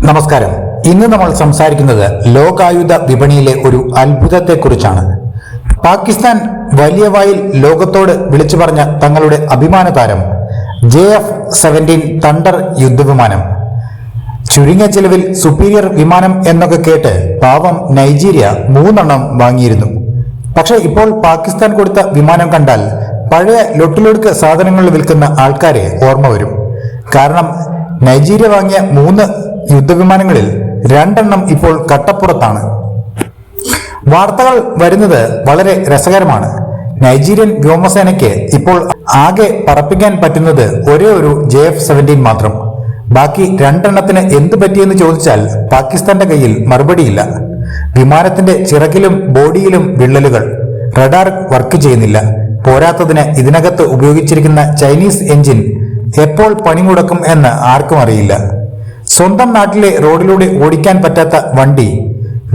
നമസ്കാരം. ഇന്ന് നമ്മൾ സംസാരിക്കുന്നത് ലോകായുധ വിപണിയിലെ ഒരു അത്ഭുതത്തെക്കുറിച്ചാണ്. പാകിസ്ഥാൻ വലിയ വായിൽ ലോകത്തോട് വിളിച്ചു പറഞ്ഞ തങ്ങളുടെ അഭിമാന താരം JF-17 തണ്ടർ യുദ്ധവിമാനം. ചുരുങ്ങിയ ചെലവിൽ സുപ്പീരിയർ വിമാനം എന്നൊക്കെ കേട്ട് പാവം നൈജീരിയ 3 വാങ്ങിയിരുന്നു. പക്ഷെ ഇപ്പോൾ പാകിസ്ഥാൻ കൊടുത്ത വിമാനം കണ്ടാൽ പഴയ ലൊട്ടിലൊടുക്ക് സാധനങ്ങൾ വിൽക്കുന്ന ആൾക്കാരെ ഓർമ്മ വരും. കാരണം നൈജീരിയ വാങ്ങിയ 3 യുദ്ധവിമാനങ്ങളിൽ 2 ഇപ്പോൾ കട്ടപ്പുറത്താണ്. വാർത്തകൾ വരുന്നത് വളരെ രസകരമാണ്. നൈജീരിയൻ വ്യോമസേനയ്ക്ക് ഇപ്പോൾ ആകെ പറപ്പിക്കാൻ പറ്റുന്നത് ഒരേ ഒരു JF-17 മാത്രം. ബാക്കി 2 എന്ത് പറ്റിയെന്ന് ചോദിച്ചാൽ പാകിസ്ഥാന്റെ കയ്യിൽ മറുപടിയില്ല. വിമാനത്തിന്റെ ചിറകിലും ബോഡിയിലും വിള്ളലുകൾ, റഡാർ വർക്ക് ചെയ്യുന്നില്ല. പോരാത്തതിന് ഇതിനകത്ത് ഉപയോഗിച്ചിരിക്കുന്ന ചൈനീസ് എഞ്ചിൻ എപ്പോൾ പണിമുടക്കും എന്ന് ആർക്കും അറിയില്ല. സ്വന്തം നാട്ടിലെ റോഡിലൂടെ ഓടിക്കാൻ പറ്റാത്ത വണ്ടി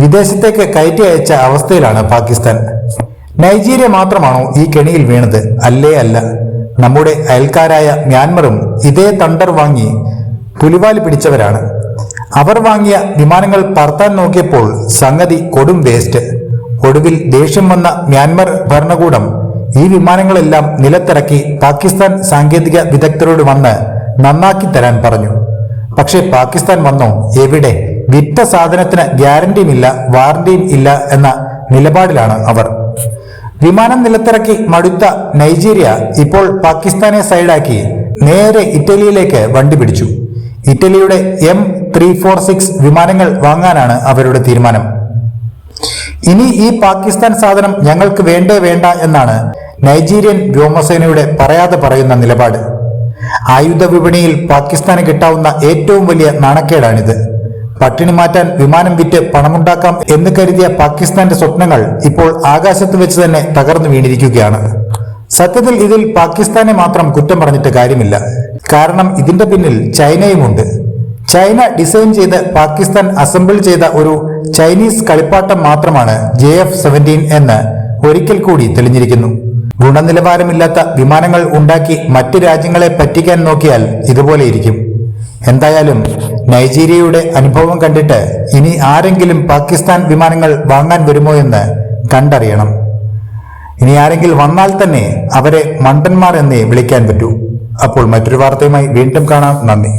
വിദേശത്തേക്ക് കയറ്റി അയച്ച അവസ്ഥയിലാണ് പാകിസ്ഥാൻ. നൈജീരിയ മാത്രമാണോ ഈ കെണിയിൽ വീണത്? അല്ലേ അല്ല. നമ്മുടെ അയൽക്കാരായ മ്യാൻമറും ഇതേ തണ്ടർ വാങ്ങി പുലിവാല് പിടിച്ചവരാണ്. അവർ വാങ്ങിയ വിമാനങ്ങൾ പറത്താൻ നോക്കിയപ്പോൾ സംഗതി കൊടും വേസ്റ്റ്. ഒടുവിൽ ദേഷ്യം വന്ന മ്യാൻമർ ഭരണകൂടം ഈ വിമാനങ്ങളെല്ലാം നിലത്തിറക്കി പാകിസ്ഥാൻ സാങ്കേതിക വിദഗ്ധരോട് വന്ന് നന്നാക്കി തരാൻ പറഞ്ഞു. പക്ഷെ പാകിസ്ഥാൻ വന്നോ? എവിടെ? വിറ്റ സാധനത്തിന് ഗ്യാരണ്ടിയുമില്ല, വാറണ്ടിയും ഇല്ല എന്ന നിലപാടിലാണ് അവർ. വിമാനം നിലത്തിറക്കി മടുത്ത നൈജീരിയ ഇപ്പോൾ പാകിസ്ഥാനെ സൈഡാക്കി നേരെ ഇറ്റലിയിലേക്ക് വണ്ടി പിടിച്ചു. ഇറ്റലിയുടെ M346 വിമാനങ്ങൾ വാങ്ങാനാണ് അവരുടെ തീരുമാനം. ഇനി ഈ പാകിസ്ഥാൻ സാധനം ഞങ്ങൾക്ക് വേണ്ട എന്നാണ് നൈജീരിയൻ വ്യോമസേനയുടെ പറയാതെ പറയുന്ന നിലപാട്. ആയുധ വിപണിയിൽ പാകിസ്ഥാന് കിട്ടാവുന്ന ഏറ്റവും വലിയ നാണക്കേടാണിത്. പട്ടിണി മാറ്റാൻ വിമാനം വിറ്റ് പണമുണ്ടാക്കാം എന്ന് കരുതിയ പാകിസ്ഥാന്റെ സ്വപ്നങ്ങൾ ഇപ്പോൾ ആകാശത്ത് വെച്ച് തന്നെ തകർന്നു വീണിരിക്കുകയാണ്. സത്യത്തിൽ ഇതിൽ പാകിസ്ഥാനെ മാത്രം കുറ്റം പറഞ്ഞിട്ട് കാര്യമില്ല. കാരണം ഇതിന്റെ പിന്നിൽ ചൈനയുമുണ്ട്. ചൈന ഡിസൈൻ ചെയ്ത് പാകിസ്ഥാൻ അസംബിൾ ചെയ്ത ഒരു ചൈനീസ് കളിപ്പാട്ടം മാത്രമാണ് JF-17 എന്ന് ഒരിക്കൽ കൂടി തെളിഞ്ഞിരിക്കുന്നു. ഗുണനിലവാരമില്ലാത്ത വിമാനങ്ങൾ ഉണ്ടാക്കി മറ്റ് രാജ്യങ്ങളെ പറ്റിക്കാൻ നോക്കിയാൽ ഇതുപോലെ ഇരിക്കും. എന്തായാലും നൈജീരിയയുടെ അനുഭവം കണ്ടിട്ട് ഇനി ആരെങ്കിലും പാകിസ്ഥാൻ വിമാനങ്ങൾ വാങ്ങാൻ വരുമോ എന്ന് കണ്ടറിയണം. ഇനി ആരെങ്കിലും വന്നാൽ തന്നെ അവരെ മണ്ടന്മാർ എന്നേ വിളിക്കാൻ പറ്റൂ. അപ്പോൾ മറ്റൊരു വാർത്തയുമായി വീണ്ടും കാണാം. നന്ദി.